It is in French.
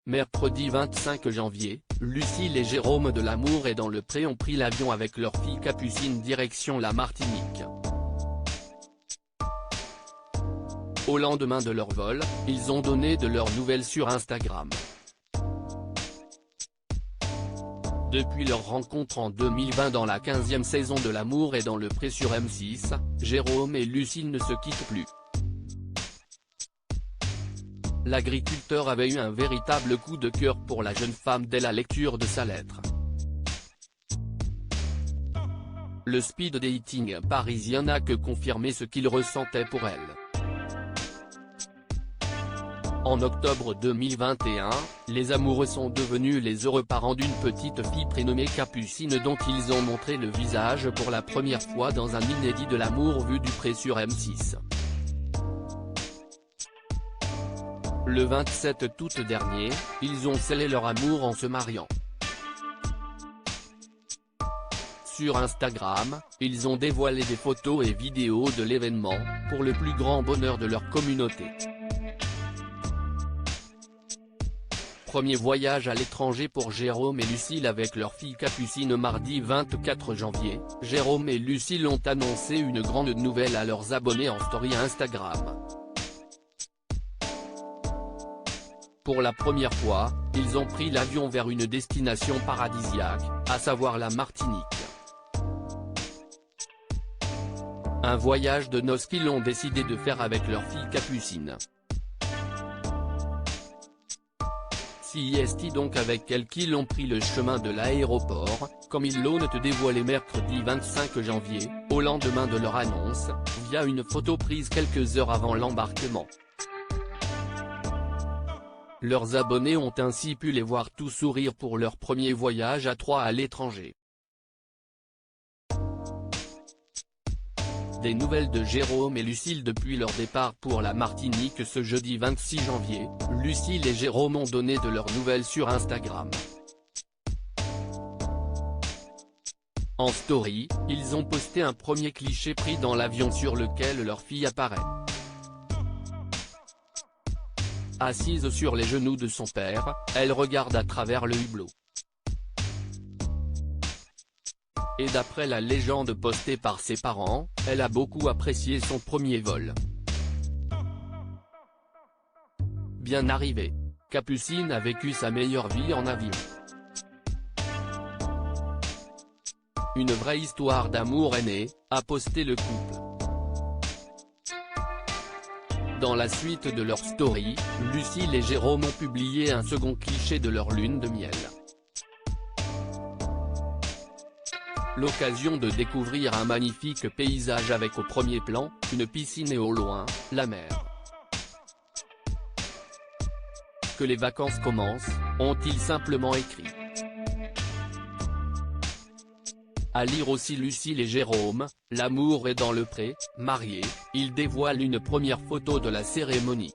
Mercredi 25 janvier, Lucille et Jérôme de l'Amour et dans le Pré ont pris l'avion avec leur fille Capucine direction la Martinique. Au lendemain de leur vol, ils ont donné de leurs nouvelles sur Instagram. Depuis leur rencontre en 2020 dans la 15e saison de L'Amour et dans le Pré sur M6, Jérôme et Lucille ne se quittent plus. L'agriculteur avait eu un véritable coup de cœur pour la jeune femme dès la lecture de sa lettre. Le speed dating parisien n'a que confirmé ce qu'il ressentait pour elle. En octobre 2021, les amoureux sont devenus les heureux parents d'une petite fille prénommée Capucine dont ils ont montré le visage pour la première fois dans un inédit de L'Amour vu du Pré sur M6. Le 27 août dernier, ils ont scellé leur amour en se mariant. Sur Instagram, ils ont dévoilé des photos et vidéos de l'événement, pour le plus grand bonheur de leur communauté. Premier voyage à l'étranger pour Jérôme et Lucille avec leur fille Capucine. Mardi 24 janvier, Jérôme et Lucille ont annoncé une grande nouvelle à leurs abonnés en story Instagram. Pour la première fois, ils ont pris l'avion vers une destination paradisiaque, à savoir la Martinique. Un voyage de noces qu'ils ont décidé de faire avec leur fille Capucine. C'est donc avec elle qu'ils ont pris le chemin de l'aéroport, comme ils l'ont dévoilé mercredi 25 janvier, au lendemain de leur annonce, via une photo prise quelques heures avant l'embarquement. Leurs abonnés ont ainsi pu les voir tout sourire pour leur premier voyage à trois à l'étranger. Des nouvelles de Jérôme et Lucille depuis leur départ pour la Martinique ce jeudi 26 janvier, Lucille et Jérôme ont donné de leurs nouvelles sur Instagram. En story, ils ont posté un premier cliché pris dans l'avion sur lequel leur fille apparaît. Assise sur les genoux de son père, elle regarde à travers le hublot. Et d'après la légende postée par ses parents, elle a beaucoup apprécié son premier vol. Bien arrivé, Capucine a vécu sa meilleure vie en avion. Une vraie histoire d'amour est née, a posté le couple. Dans la suite de leur story, Lucille et Jérôme ont publié un second cliché de leur lune de miel. L'occasion de découvrir un magnifique paysage avec au premier plan, une piscine et au loin, la mer. Que les vacances commencent, ont-ils simplement écrit. À lire aussi Lucille et Jérôme, L'Amour est dans le Pré, mariés, ils dévoilent une première photo de la cérémonie.